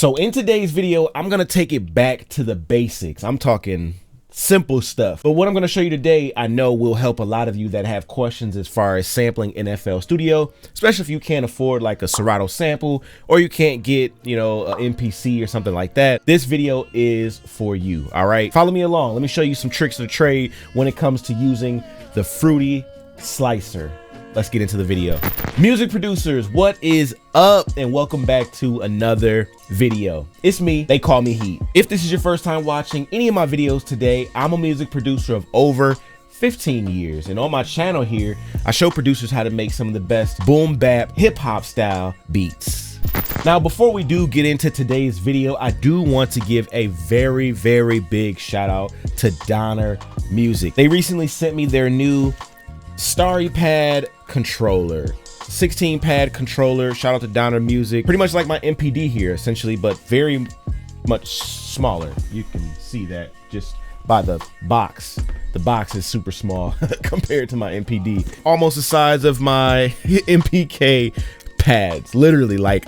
So in today's video, I'm gonna take it back to the basics. I'm talking simple stuff. But what I'm gonna show you today, I know will help a lot of you that have questions as far as sampling in FL Studio, especially if you can't afford like a Serato sample or you can't get, you know, an MPC or something like that. This video is for you, all right? Follow me along. Let me show you some tricks of the trade when it comes to using the Fruity Slicer. Let's get into the video. Music producers, what is up? And welcome back to another video. It's me, They Call Me Heat. If this is your first time watching any of my videos today, I'm a music producer of over 15 years. And on my channel here, I show producers how to make some of the best boom bap hip hop style beats. Now, before we do get into today's video, I do want to give a very, very big shout out to Donner Music. They recently sent me their new STARRYPAD controller, 16 pad controller. Shout out to Donner Music. Pretty much like my MPD here essentially, but very much smaller. You can see that just by the box. The box is super small compared to my MPD. Almost the size of my MPK pads. Literally like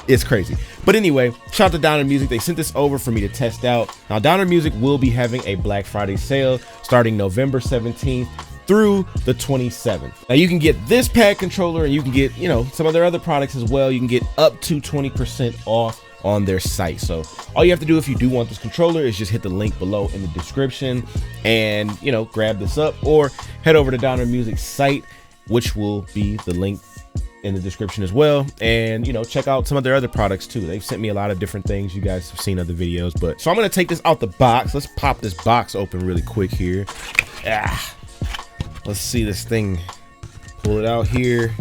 it's crazy. But anyway, shout out to Donner Music. They sent this over for me to test out. Now Donner Music will be having a Black Friday sale starting November 17th through the 27th. Now you can get this pad controller and you can get, you know, some of their other products as well. You can get up to 20% off on their site. So all you have to do if you do want this controller is just hit the link below in the description and, you know, grab this up, or head over to Donner Music's site, which will be the link in the description as well, and, you know, check out some of their other products too. They've sent me a lot of different things. You guys have seen other videos, but so I'm gonna take this out the box. Let's pop this box open really quick here. Let's see this thing. Pull it out here.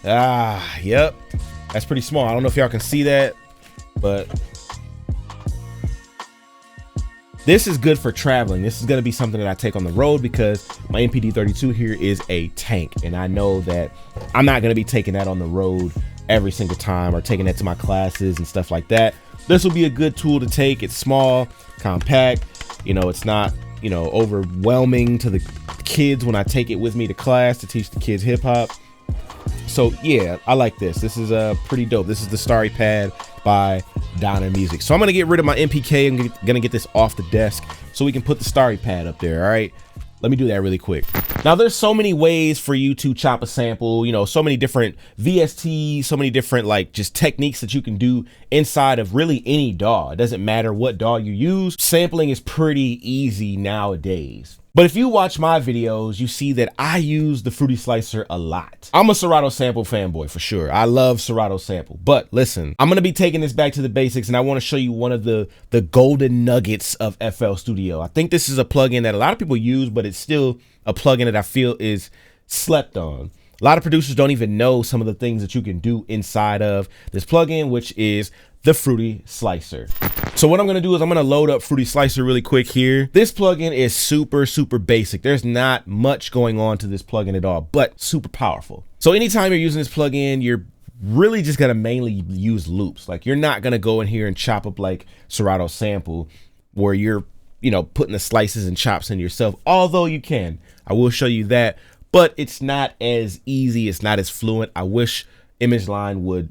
Yep. That's pretty small. I don't know if y'all can see that, but this is good for traveling. This is gonna be something that I take on the road because my MPD-32 here is a tank, and I know that I'm not gonna be taking that on the road every single time or taking that to my classes and stuff like that. This will be a good tool to take. It's small, compact, you know, it's not, you know, overwhelming to the kids when I take it with me to class to teach the kids hip hop. So yeah, I like this. This is pretty dope. This is the STARRYPAD by Donner Music. So I'm gonna get rid of my MPK. I'm gonna get this off the desk so we can put the STARRYPAD up there. All right, let me do that really quick. Now there's so many ways for you to chop a sample, you know, so many different VSTs, so many different like just techniques that you can do inside of really any DAW. It doesn't matter what DAW you use. Sampling is pretty easy nowadays. But if you watch my videos, you see that I use the Fruity Slicer a lot. I'm a Serato sample fanboy for sure. I love Serato sample. But listen, I'm gonna be taking this back to the basics, and I wanna show you one of the golden nuggets of FL Studio. I think this is a plugin that a lot of people use, but it's still a plugin that I feel is slept on. A lot of producers don't even know some of the things that you can do inside of this plugin, which is the Fruity Slicer. So what I'm gonna do is I'm gonna load up Fruity Slicer really quick here. This plugin is super, super basic. There's not much going on to this plugin at all, but super powerful. So anytime you're using this plugin, you're really just gonna mainly use loops. Like you're not gonna go in here and chop up like Serato sample where you're, you know, putting the slices and chops in yourself, although you can. I will show you that, but it's not as easy. It's not as fluent. I wish ImageLine would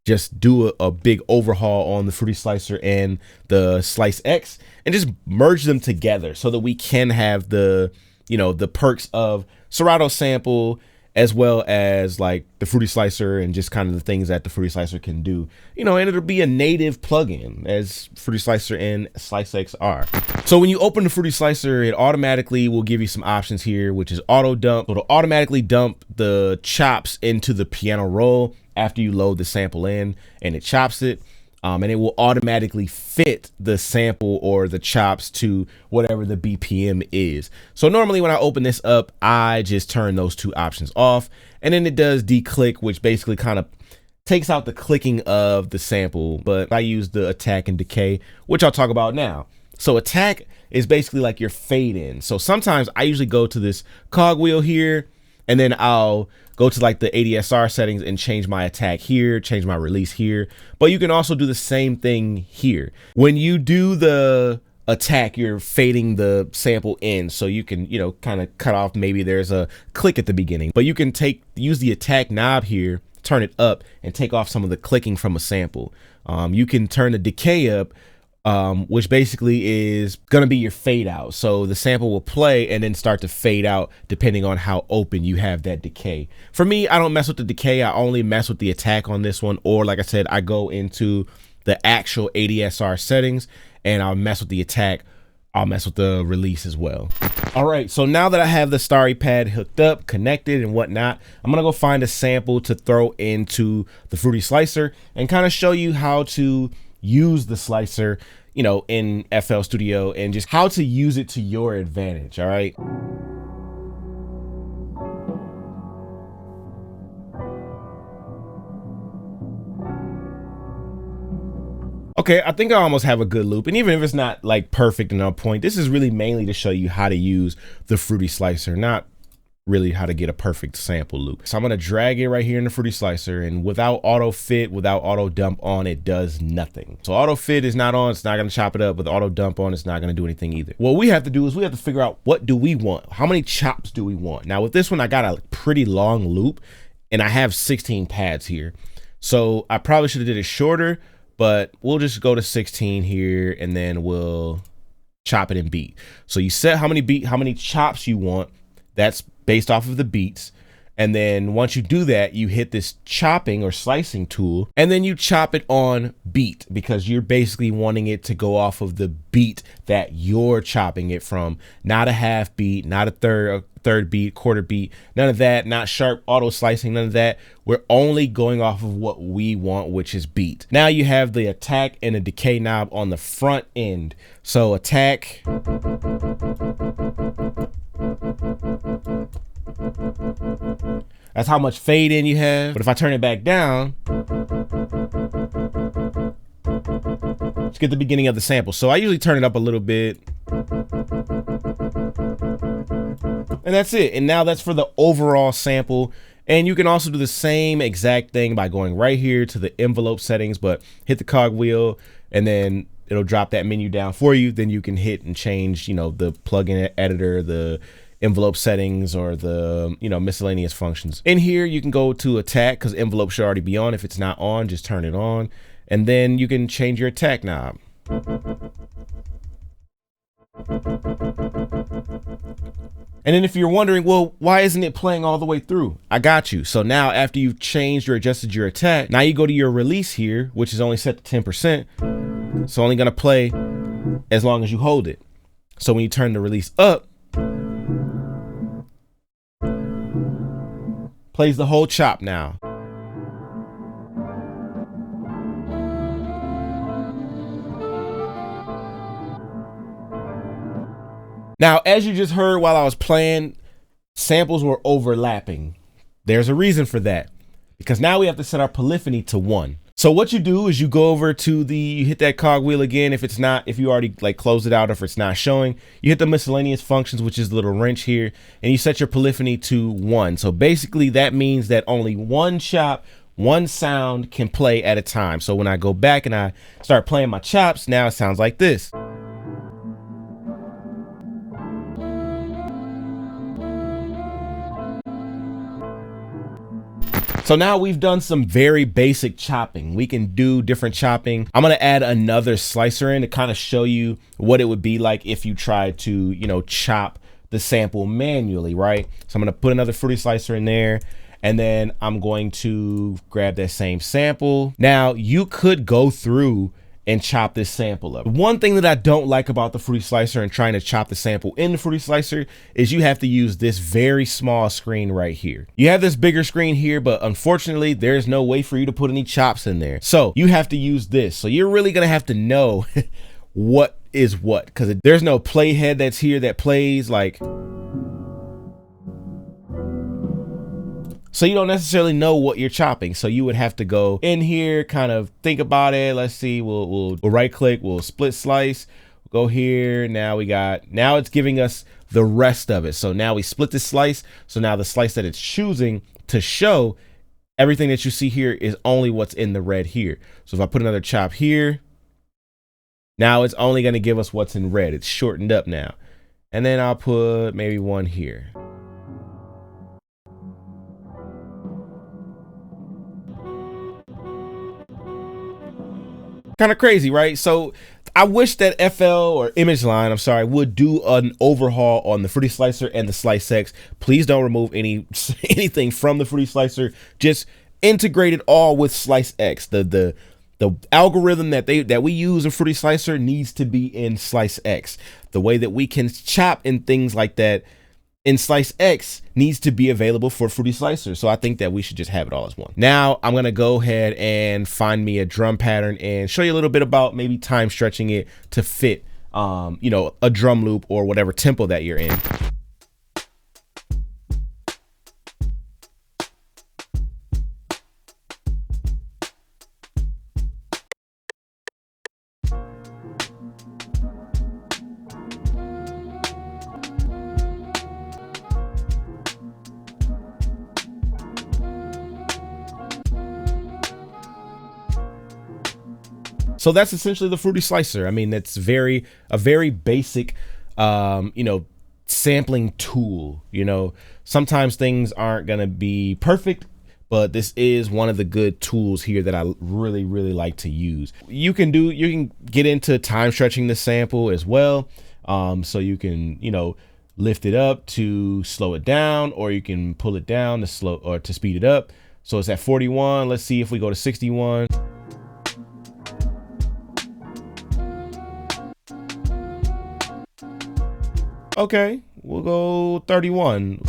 just do a big overhaul on the Fruity Slicer and the Slice X and just merge them together so that we can have the, you know, the perks of Serato sample as well as like the Fruity Slicer and just kind of the things that the Fruity Slicer can do, you know, and it'll be a native plugin as Fruity Slicer and Slice X are. So when you open the Fruity Slicer, it automatically will give you some options here, which is auto dump. It'll automatically dump the chops into the piano roll after you load the sample in, and it chops it. And it will automatically fit the sample or the chops to whatever the BPM is. So normally when I open this up, I just turn those two options off, and then it does declick, which basically kind of takes out the clicking of the sample. But I use the attack and decay, which I'll talk about now. So attack is basically like your fade in. So sometimes I usually go to this cogwheel here, and then I'll go to like the ADSR settings and change my attack here, change my release here. But you can also do the same thing here. When you do the attack, you're fading the sample in, so you can, you know, kind of cut off, maybe there's a click at the beginning, but you can use the attack knob here, turn it up, and take off some of the clicking from a sample. You can turn the decay up, which basically is going to be your fade out. So the sample will play and then start to fade out depending on how open you have that decay. For me, I don't mess with the decay. I only mess with the attack on this one. Or like I said, I go into the actual ADSR settings and I'll mess with the attack. I'll mess with the release as well. All right, so now that I have the STARRYPAD hooked up, connected and whatnot, I'm gonna go find a sample to throw into the Fruity Slicer and kind of show you how to use the slicer, you know, in FL Studio and just how to use it to your advantage. All right. Okay, I think I almost have a good loop, and even if it's not like perfect and on point, this is really mainly to show you how to use the Fruity Slicer, not really how to get a perfect sample loop. So I'm gonna drag it right here in the Fruity Slicer, and without auto fit, without auto dump on, it does nothing. So auto fit is not on, it's not gonna chop it up. With auto dump on, it's not gonna do anything either. What we have to do is we have to figure out, what do we want? How many chops do we want? Now with this one, I got a pretty long loop and I have 16 pads here. So I probably should have did it shorter, but we'll just go to 16 here and then we'll chop it in beat. So you set how many chops you want. That's based off of the beats. And then once you do that, you hit this chopping or slicing tool and then you chop it on beat, because you're basically wanting it to go off of the beat that you're chopping it from, not a half beat, not a third beat, quarter beat, none of that, not sharp auto slicing, none of that. We're only going off of what we want, which is beat. Now you have the attack and the decay knob on the front end. So attack, that's how much fade in you have. But if I turn it back down, let's get the beginning of the sample. So I usually turn it up a little bit. And that's it. And now that's for the overall sample. And you can also do the same exact thing by going right here to the envelope settings, but hit the cog wheel and then it'll drop that menu down for you. Then you can hit and change, you know, the plugin editor, the envelope settings, or the, you know, miscellaneous functions. In here, you can go to attack because envelope should already be on. If it's not on, just turn it on. And then you can change your attack knob. And then if you're wondering, well, why isn't it playing all the way through? I got you. So now after you've changed or adjusted your attack, now you go to your release here, which is only set to 10%. It's only gonna play as long as you hold it. So when you turn the release up, plays the whole chop now. Now, as you just heard while I was playing, samples were overlapping. There's a reason for that, because now we have to set our polyphony to 1. So what you do is you go over to you hit that cog wheel again. If you already like closed it out, if it's not showing, you hit the miscellaneous functions, which is the little wrench here, and you set your polyphony to 1. So basically that means that only one chop, one sound can play at a time. So when I go back and I start playing my chops, now it sounds like this. So now we've done some very basic chopping. We can do different chopping. I'm gonna add another slicer in to kind of show you what it would be like if you tried to, you know, chop the sample manually, right? So I'm gonna put another Fruity Slicer in there, and then I'm going to grab that same sample. Now you could go through and chop this sample up. One thing that I don't like about the Fruity Slicer and trying to chop the sample in the Fruity Slicer is you have to use this very small screen right here. You have this bigger screen here, but unfortunately there's no way for you to put any chops in there. So you have to use this. So you're really gonna have to know what is what, because there's no playhead that's here that plays like, so you don't necessarily know what you're chopping. So you would have to go in here, kind of think about it. Let's see, we'll right click, we'll split slice, go here. Now it's giving us the rest of it. So now we split the slice. So now the slice that it's choosing to show, everything that you see here is only what's in the red here. So if I put another chop here, now it's only gonna give us what's in red. It's shortened up now. And then I'll put maybe one here. Kind of crazy, right? So I wish that FL or Image Line, I'm sorry, would do an overhaul on the Fruity Slicer and the Slice X. Please don't remove anything from the Fruity Slicer. Just integrate it all with Slice X. The algorithm that we use in Fruity Slicer needs to be in Slice X. The way that we can chop and things like that in Slice X needs to be available for Fruity Slicer. So I think that we should just have it all as one. Now I'm gonna go ahead and find me a drum pattern and show you a little bit about maybe time stretching it to fit, you know, a drum loop or whatever tempo that you're in. So that's essentially the Fruity Slicer. I mean, it's a very basic, you know, sampling tool. You know, sometimes things aren't going to be perfect, but this is one of the good tools here that I really like to use. You can get into time stretching the sample as well. So you can, you know, lift it up to slow it down, or you can pull it down to slow or to speed it up. So it's at 41. Let's see if we go to 61. Okay, we'll go 31.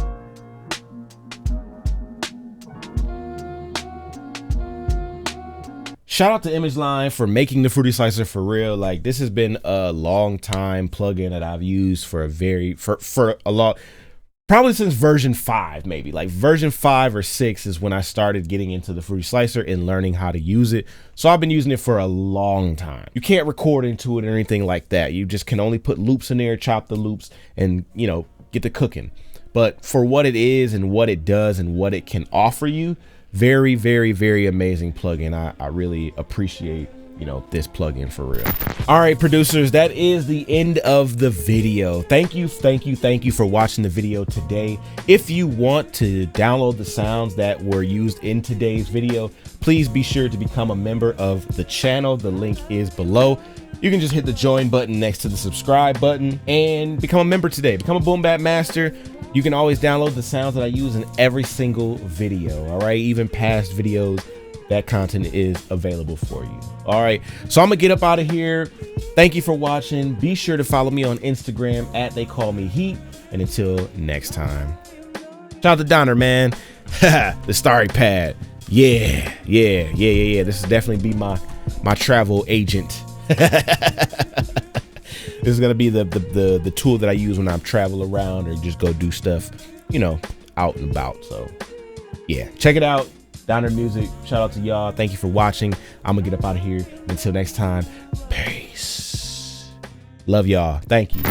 Shout out to Image Line for making the Fruity Slicer for real. Like, this has been a long time plugin that I've used for a lot, probably since version 5, maybe like version 5 or 6 is when I started getting into the Fruity Slicer and learning how to use it. So I've been using it for a long time. You can't record into it or anything like that. You just can only put loops in there, chop the loops, and, you know, get to cooking. But for what it is and what it does and what it can offer you, very amazing plugin. I really appreciate, you know, this plugin for real. All right, producers, that is the end of the video. Thank you for watching the video today. If you want to download the sounds that were used in today's video, please be sure to become a member of the channel. The link is below. You can just hit the join button next to the subscribe button and become a member today. Become a Boom Bap Master. You can always download the sounds that I use in every single video, all right? Even past videos, that content is available for you. All right, so I'm gonna get up out of here. Thank you for watching. Be sure to follow me on Instagram at TheyCallMeHeat. And until next time, shout out to Donner, man. The STARRYPAD. Yeah. This is definitely be my travel agent. This is gonna be the tool that I use when I travel around or just go do stuff, you know, out and about. So yeah, check it out. Donner Music. Shout out to y'all. Thank you for watching. I'm gonna get up out of here. Until next time, peace. Love y'all. Thank you.